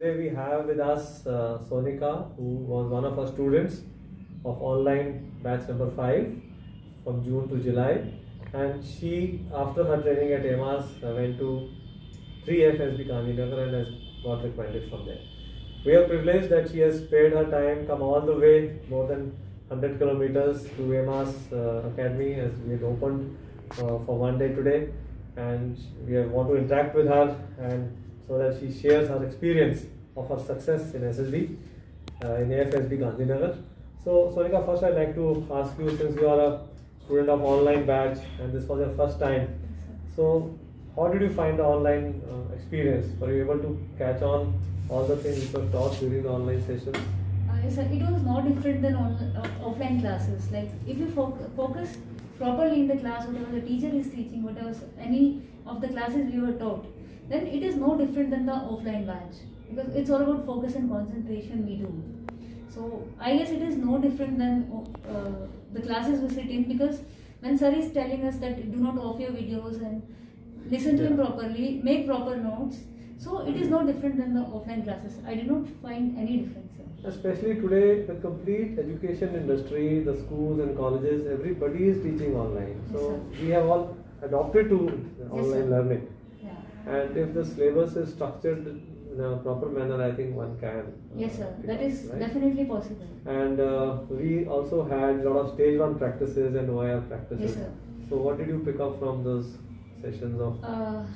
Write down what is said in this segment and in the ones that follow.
Today we have with us Sonika, who was one of our students of online batch number 5 from June to July, and she, after her training at AMAS, went to 3FSB Gandhinagar and has got recommended from there. We are privileged that she has spared her time, come all the way, more than 100 kilometers to AMAS Academy, as we had opened for one day today, and we want to interact with her and so that she shares her experience of her success in SSB, in AFSB Gandhinagar. So Sonika, first I'd like to ask you, since you are a student of online batch and this was your first time, so how did you find the online experience? Were you able to catch on all the things which were taught during the online sessions? Yes, sir. It was no different than offline classes. Like if you focus properly in the class, whatever the teacher is teaching, whatever any of the classes we were taught, then it is no different than the offline batch, because it's all about focus and concentration we do. So I guess it is no different than the classes we sit in, because when sir is telling us that do not off your videos and listen to him properly, make proper notes, so it is no different than the offline classes. I did not find any difference. Especially today, the complete education industry, the schools and colleges, everybody is teaching online. So we have all adopted to online learning. And if the syllabus is structured in a proper manner, I think one can. Yes, sir. That is definitely possible. And we also had a lot of stage 1 practices and OIR practices. Yes, sir. So what did you pick up from those sessions of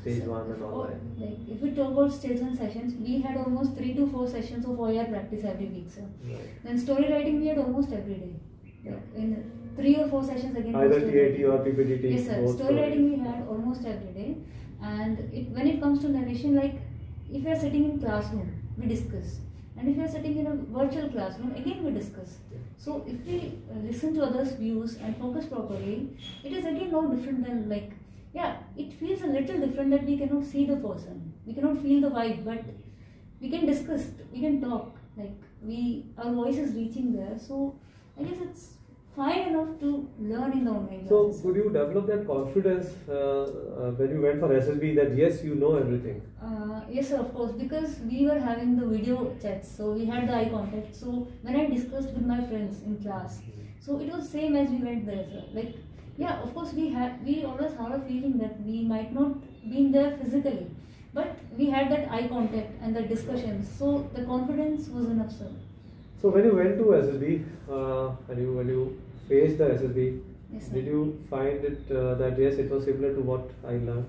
stage 1 and online? Like if we talk about stage 1 sessions, we had almost 3 to 4 sessions of OIR practice every week, sir. Right. Then story writing we had almost every day. Like in 3 or 4 sessions again. Either TAT or PPDT. Yes, sir. Story writing we had almost every day. And when it comes to narration, like if we are sitting in classroom, we discuss. And if we are sitting in a virtual classroom, again we discuss. So if we listen to others' views and focus properly, it is again no different than like, yeah, it feels a little different that we cannot see the person. We cannot feel the vibe, but we can discuss, we can talk. Like our voice is reaching there. So I guess it's fine enough to learn in the online classes. So, could you develop that confidence when you went for SSB that yes, you know everything? Yes, sir, of course, because we were having the video chats, so we had the eye contact. So when I discussed with my friends in class, so it was same as we went there, sir. Like, yeah, of course, we always have a feeling that we might not be in there physically, but we had that eye contact and the discussions. So the confidence was enough, sir. So when you went to SSB and when you faced the SSB, yes, did you find it that yes, it was similar to what I learned?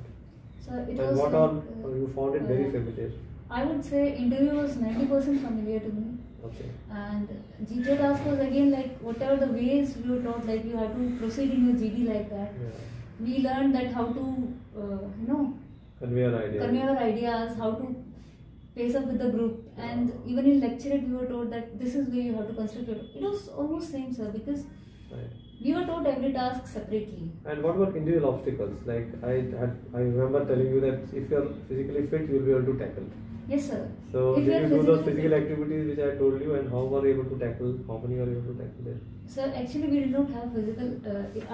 So it and was what like, all you found it very familiar? I would say interview was 90% familiar to me. Okay. And GK task was again like whatever the ways we were taught, like you have to proceed in your GD like that. Yeah. We learned that how to convey our ideas, how to pace up with the group, and even in lecture we were taught that this is where you have to construct it. It was almost same, sir, because we were taught every task separately. And what about individual obstacles? Like I remember telling you that if you are physically fit, you will be able to tackle. Yes, sir. So did you do those physical activities which I told you, and how were you able to tackle? How many were you able to tackle there? Sir, actually we did not have physical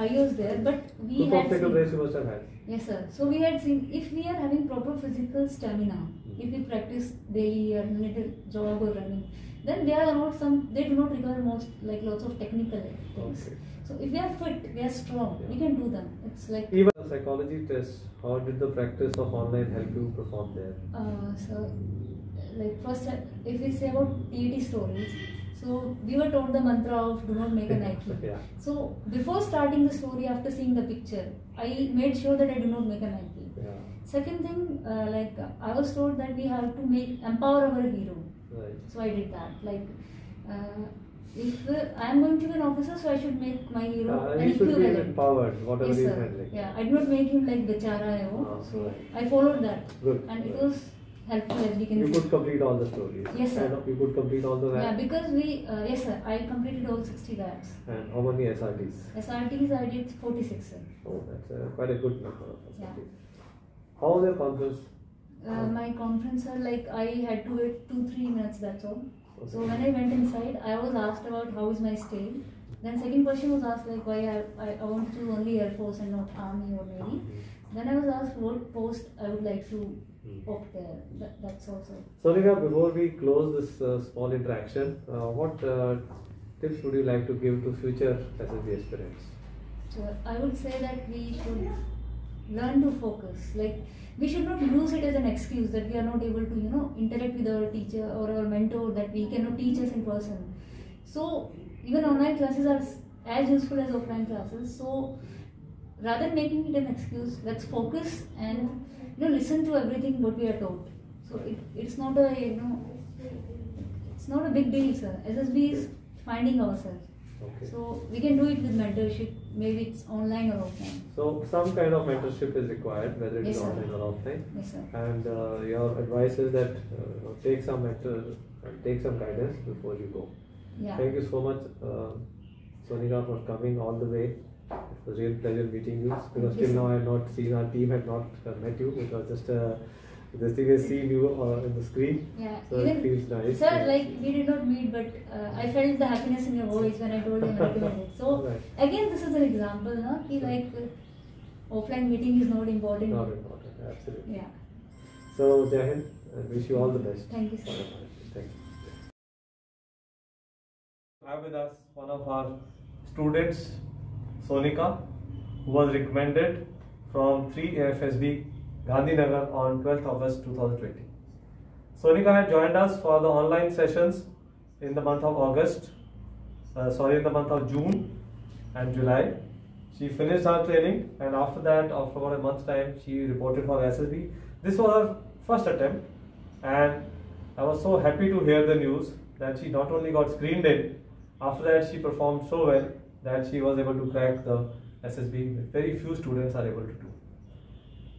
IOs there, but we had obstacle race you must have had. Yes, sir. So we had seen if we are having proper physical stamina, if we practice daily or little jog or running, then there are not they do not require lots of technical things. Okay. So if we are fit, we are strong, we can do them. It's like even the psychology test. How did the practice of online help you perform there? So like first, if we say about TAT stories, so we were told the mantra of do not make a Nike. Yeah. So before starting the story, after seeing the picture, I made sure that I do not make a Nike. Yeah. Second thing, I was told that we have to empower our hero. Right. So I did that. Like if I am going to be an officer, so I should make my hero an equivalent. He should be empowered, whatever he is handling. Yeah, I did not make him like Bechara, so I followed that. Good. And it was helpful, as we can see. You could complete all the stories. Yes, sir. You could complete all the labs. Yeah, because yes, sir, I completed all 60 labs. And how many SRTs? SRTs I did 46, sir. Oh, that's quite a good number of SRTs. Yeah. How was your conference? My conference, sir, like I had to wait 2-3 minutes, that's all. Okay. So when I went inside, I was asked about how is my stay. Then second question was asked like why I want to only Air Force and not Army or Navy. Then I was asked what post I would like to opt there. That's also. Sonika, before we close this small interaction, what tips would you like to give to future SSB aspirants? So I would say that we should learn to focus. Like, we should not use it as an excuse that we are not able to, interact with our teacher or our mentor, that we cannot teach us in person. So even online classes are as useful as offline classes. So rather than making it an excuse, let's focus and listen to everything what we are taught. So it's not a it's not a big deal, sir. SSB is finding ourselves. Okay. So we can do it with mentorship, maybe it's online or offline. So some kind of mentorship is required, whether it is Yes, sir. online or offline. Yes, sir. And your advice is that take some mentor and take some guidance before you go. Yeah. Thank you so much, Sonika, for coming all the way. It was a real pleasure meeting you. Because Thank you, till now sir. I had not seen, our team had not met you. It was just this thing is seeing you in the screen. Yeah. So it feels nice. Sir, like we did not meet, but I felt the happiness in your voice when I told you I'm recommended. So Right. again, this is an example, na? Ki like offline meeting is not important. Not important, absolutely. Yeah. So, Jai Hind, I wish you all the best. Thank you, sir. Thank you. I have with us one of our students, Sonika, who was recommended from 3 AFSB Gandhinagar on 12th August 2020. Sonika had joined us for the online sessions in the month of in the month of June and July. She finished her training, and after that, after about a month's time, she reported for SSB. This was her first attempt, and I was so happy to hear the news that she not only got screened in, after that she performed so well that she was able to crack the SSB, which very few students are able to do.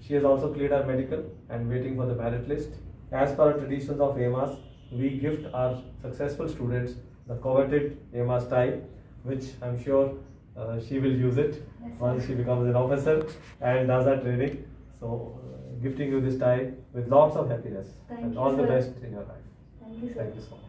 She has also cleared her medical and waiting for the merit list. As per our traditions of AMAS, we gift our successful students the coveted AMAS tie, which I'm sure she will use it once she becomes an officer and does her training. So, gifting you this tie with lots of happiness Thank and you, all the sir. best in your life. Thank you, sir. Thank you so much.